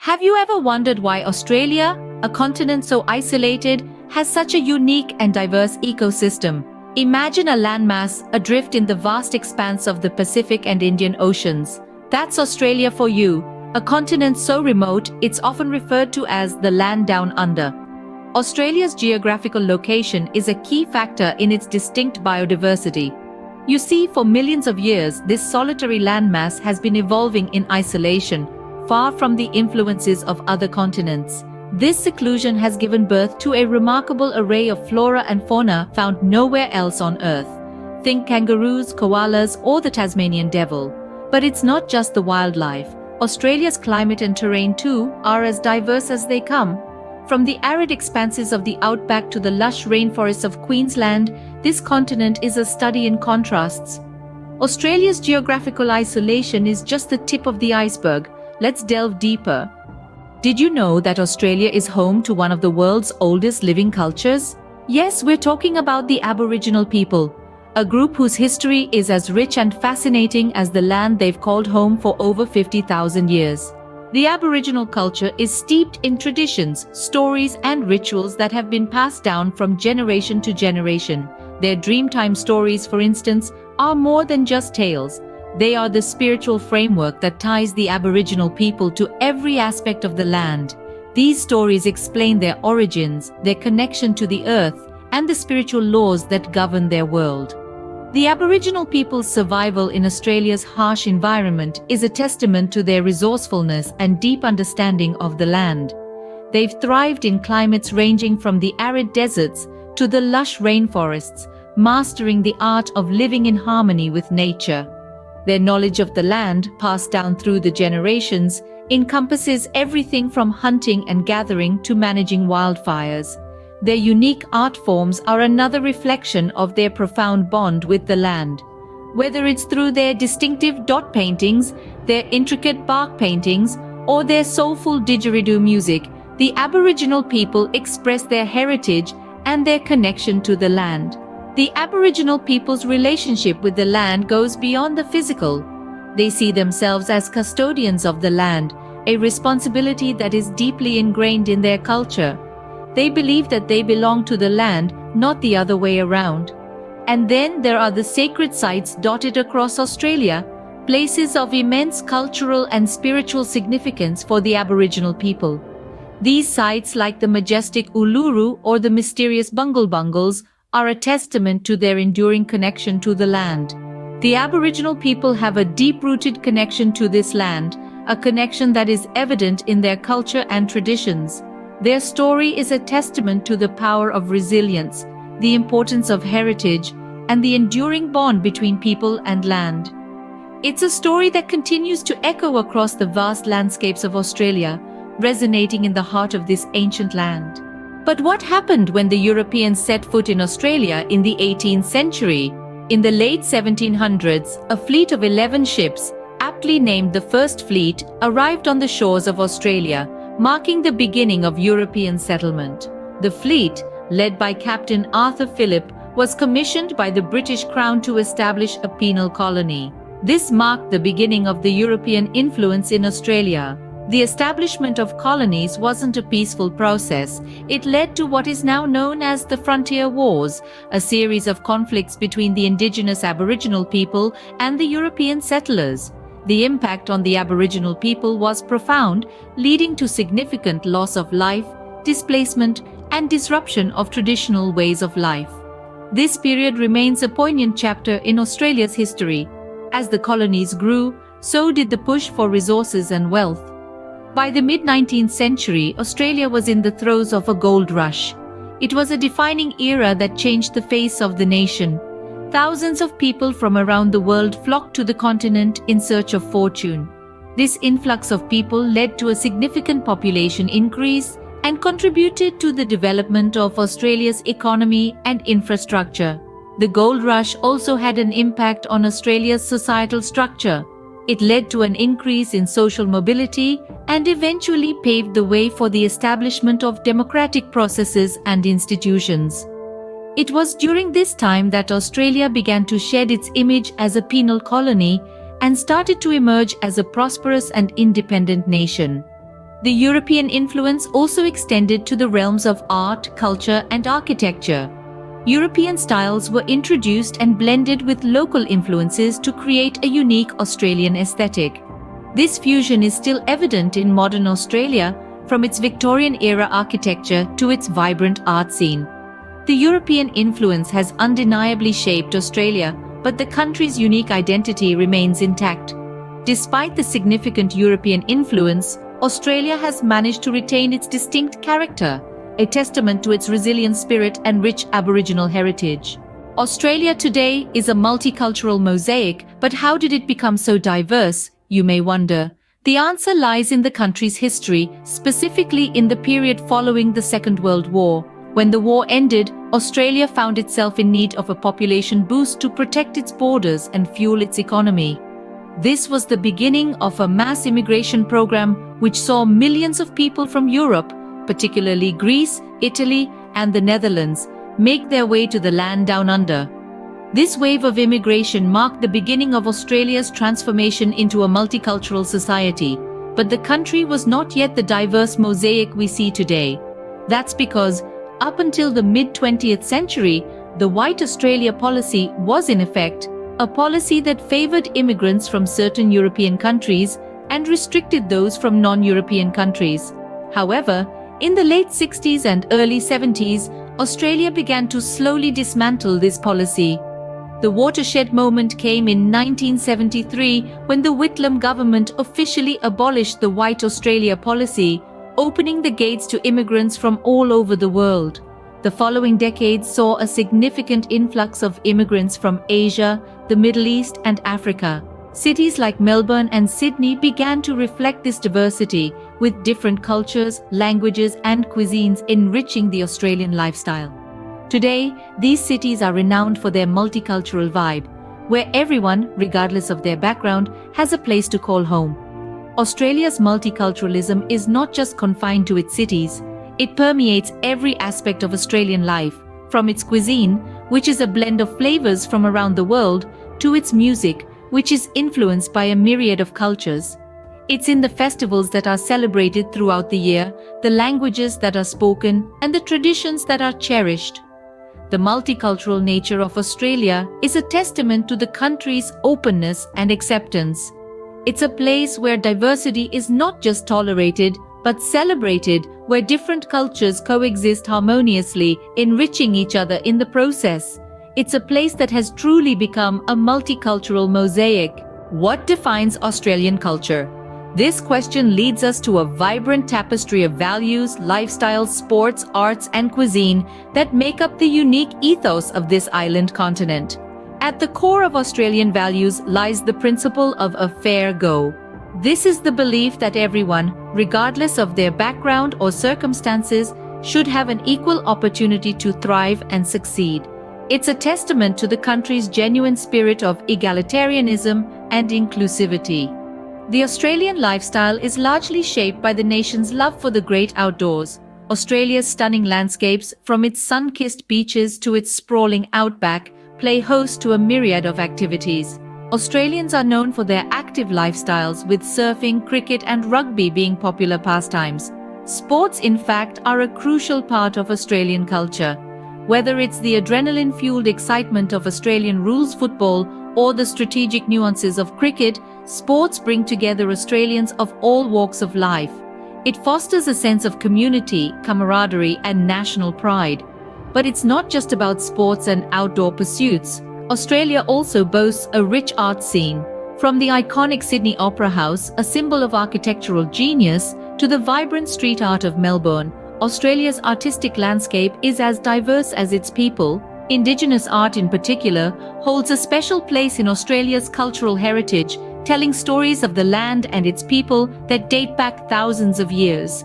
Have you ever wondered why Australia, a continent so isolated, has such a unique and diverse ecosystem? Imagine a landmass adrift in the vast expanse of the Pacific and Indian Oceans. That's Australia for you, a continent so remote it's often referred to as the land down under. Australia's geographical location is a key factor in its distinct biodiversity. You see, for millions of years, this solitary landmass has been evolving in isolation, far from the influences of other continents. This seclusion has given birth to a remarkable array of flora and fauna found nowhere else on Earth. Think kangaroos, koalas, or the Tasmanian devil. But it's not just the wildlife. Australia's climate and terrain too are as diverse as they come. From the arid expanses of the Outback to the lush rainforests of Queensland, this continent is a study in contrasts. Australia's geographical isolation is just the tip of the iceberg. Let's delve deeper. Did you know that Australia is home to one of the world's oldest living cultures? Yes, we're talking about the Aboriginal people, a group whose history is as rich and fascinating as the land they've called home for over 50,000 years. The Aboriginal culture is steeped in traditions, stories, and rituals that have been passed down from generation to generation. Their Dreamtime stories, for instance, are more than just tales. They are the spiritual framework that ties the Aboriginal people to every aspect of the land. These stories explain their origins, their connection to the earth, and the spiritual laws that govern their world. The Aboriginal people's survival in Australia's harsh environment is a testament to their resourcefulness and deep understanding of the land. They've thrived in climates ranging from the arid deserts to the lush rainforests, mastering the art of living in harmony with nature. Their knowledge of the land, passed down through the generations, encompasses everything from hunting and gathering to managing wildfires. Their unique art forms are another reflection of their profound bond with the land. Whether it's through their distinctive dot paintings, their intricate bark paintings, or their soulful didgeridoo music, the Aboriginal people express their heritage and their connection to the land. The Aboriginal people's relationship with the land goes beyond the physical. They see themselves as custodians of the land, a responsibility that is deeply ingrained in their culture. They believe that they belong to the land, not the other way around. And then there are the sacred sites dotted across Australia, places of immense cultural and spiritual significance for the Aboriginal people. These sites, like the majestic Uluru or the mysterious Bungle Bungles, are a testament to their enduring connection to the land. The Aboriginal people have a deep-rooted connection to this land, a connection that is evident in their culture and traditions. Their story is a testament to the power of resilience, the importance of heritage, and the enduring bond between people and land. It's a story that continues to echo across the vast landscapes of Australia, resonating in the heart of this ancient land. But what happened when the Europeans set foot in Australia in the 18th century? In the late 1700s, a fleet of 11 ships, aptly named the First Fleet, arrived on the shores of Australia, marking the beginning of European settlement. The fleet, led by Captain Arthur Phillip, was commissioned by the British Crown to establish a penal colony. This marked the beginning of the European influence in Australia. The establishment of colonies wasn't a peaceful process. It led to what is now known as the Frontier Wars, a series of conflicts between the Indigenous Aboriginal people and the European settlers. The impact on the Aboriginal people was profound, leading to significant loss of life, displacement, and disruption of traditional ways of life. This period remains a poignant chapter in Australia's history. As the colonies grew, so did the push for resources and wealth. By the mid-19th century, Australia was in the throes of a gold rush. It was a defining era that changed the face of the nation. Thousands of people from around the world flocked to the continent in search of fortune. This influx of people led to a significant population increase and contributed to the development of Australia's economy and infrastructure. The gold rush also had an impact on Australia's societal structure. It led to an increase in social mobility and eventually paved the way for the establishment of democratic processes and institutions. It was during this time that Australia began to shed its image as a penal colony and started to emerge as a prosperous and independent nation. The European influence also extended to the realms of art, culture, and architecture. European styles were introduced and blended with local influences to create a unique Australian aesthetic. This fusion is still evident in modern Australia, from its Victorian-era architecture to its vibrant art scene. The European influence has undeniably shaped Australia, but the country's unique identity remains intact. Despite the significant European influence, Australia has managed to retain its distinct character, a testament to its resilient spirit and rich Aboriginal heritage. Australia today is a multicultural mosaic, but how did it become so diverse, you may wonder? The answer lies in the country's history, specifically in the period following the Second World War. When the war ended, Australia found itself in need of a population boost to protect its borders and fuel its economy. This was the beginning of a mass immigration program which saw millions of people from Europe, particularly Greece, Italy, and the Netherlands, make their way to the land down under. This wave of immigration marked the beginning of Australia's transformation into a multicultural society, but the country was not yet the diverse mosaic we see today. That's because, up until the mid-20th century, the White Australia policy was in effect, a policy that favored immigrants from certain European countries and restricted those from non-European countries. However, in the late 60s and early 70s, Australia began to slowly dismantle this policy. The watershed moment came in 1973 when the Whitlam government officially abolished the White Australia policy, opening the gates to immigrants from all over the world. The following decades saw a significant influx of immigrants from Asia, the Middle East, and Africa. Cities like Melbourne and Sydney began to reflect this diversity, with different cultures, languages, and cuisines enriching the Australian lifestyle. Today, these cities are renowned for their multicultural vibe, where everyone, regardless of their background, has a place to call home. Australia's multiculturalism is not just confined to its cities. It permeates every aspect of Australian life, from its cuisine, which is a blend of flavors from around the world, to its music, which is influenced by a myriad of cultures. It's in the festivals that are celebrated throughout the year, the languages that are spoken, and the traditions that are cherished. The multicultural nature of Australia is a testament to the country's openness and acceptance. It's a place where diversity is not just tolerated, but celebrated, where different cultures coexist harmoniously, enriching each other in the process. It's a place that has truly become a multicultural mosaic. What defines Australian culture? This question leads us to a vibrant tapestry of values, lifestyles, sports, arts, and cuisine that make up the unique ethos of this island continent. At the core of Australian values lies the principle of a fair go. This is the belief that everyone, regardless of their background or circumstances, should have an equal opportunity to thrive and succeed. It's a testament to the country's genuine spirit of egalitarianism and inclusivity. The Australian lifestyle is largely shaped by the nation's love for the great outdoors. Australia's stunning landscapes, from its sun-kissed beaches to its sprawling outback, play host to a myriad of activities. Australians are known for their active lifestyles, with surfing, cricket, and rugby being popular pastimes. Sports, in fact, are a crucial part of Australian culture. Whether it's the adrenaline-fueled excitement of Australian rules football or the strategic nuances of cricket, sports bring together Australians of all walks of life. It fosters a sense of community, camaraderie, and national pride. But it's not just about sports and outdoor pursuits. Australia also boasts a rich art scene. From the iconic Sydney Opera House, a symbol of architectural genius, to the vibrant street art of Melbourne, Australia's artistic landscape is as diverse as its people. Indigenous art in particular holds a special place in Australia's cultural heritage, telling stories of the land and its people that date back thousands of years.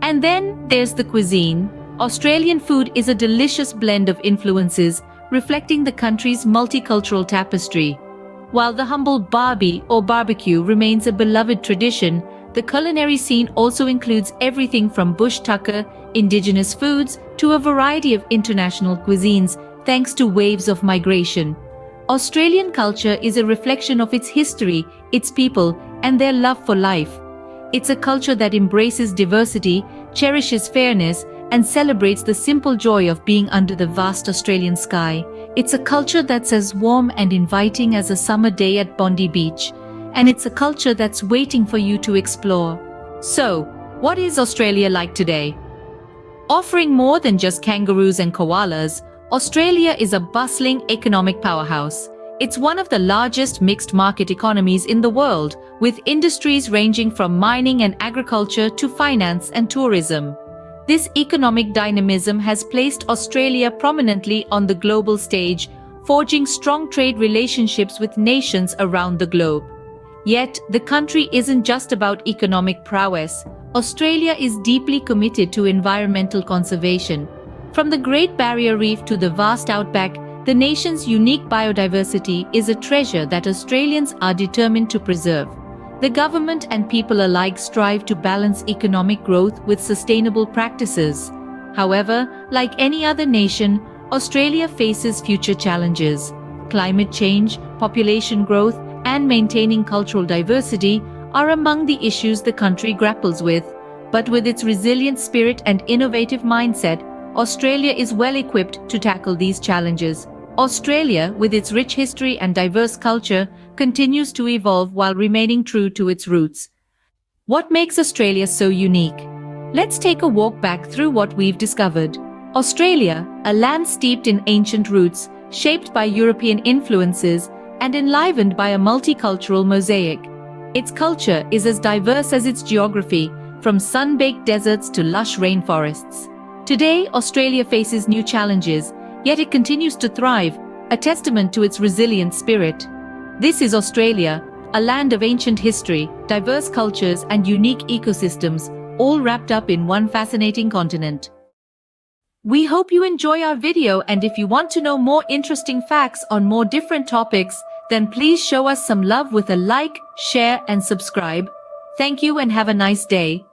And then there's the cuisine. Australian food is a delicious blend of influences, reflecting the country's multicultural tapestry. While the humble barbie or barbecue remains a beloved tradition, the culinary scene also includes everything from bush tucker, indigenous foods, to a variety of international cuisines, thanks to waves of migration. Australian culture is a reflection of its history, its people, and their love for life. It's a culture that embraces diversity, cherishes fairness, and celebrates the simple joy of being under the vast Australian sky. It's a culture that's as warm and inviting as a summer day at Bondi Beach, and it's a culture that's waiting for you to explore. So, what is Australia like today? Offering more than just kangaroos and koalas, Australia is a bustling economic powerhouse. It's one of the largest mixed market economies in the world, with industries ranging from mining and agriculture to finance and tourism. This economic dynamism has placed Australia prominently on the global stage, forging strong trade relationships with nations around the globe. Yet, the country isn't just about economic prowess. Australia is deeply committed to environmental conservation. From the Great Barrier Reef to the vast Outback, the nation's unique biodiversity is a treasure that Australians are determined to preserve. The government and people alike strive to balance economic growth with sustainable practices. However, like any other nation, Australia faces future challenges. Climate change, population growth, and maintaining cultural diversity are among the issues the country grapples with. But with its resilient spirit and innovative mindset, Australia is well equipped to tackle these challenges. Australia, with its rich history and diverse culture, continues to evolve while remaining true to its roots. What makes Australia so unique? Let's take a walk back through what we've discovered. Australia, a land steeped in ancient roots, shaped by European influences, and enlivened by a multicultural mosaic. Its culture is as diverse as its geography, from sun-baked deserts to lush rainforests. Today, Australia faces new challenges, yet it continues to thrive, a testament to its resilient spirit. This is Australia, a land of ancient history, diverse cultures, and unique ecosystems, all wrapped up in one fascinating continent. We hope you enjoy our video, and if you want to know more interesting facts on more different topics, then please show us some love with a like, share, and subscribe. Thank you and have a nice day.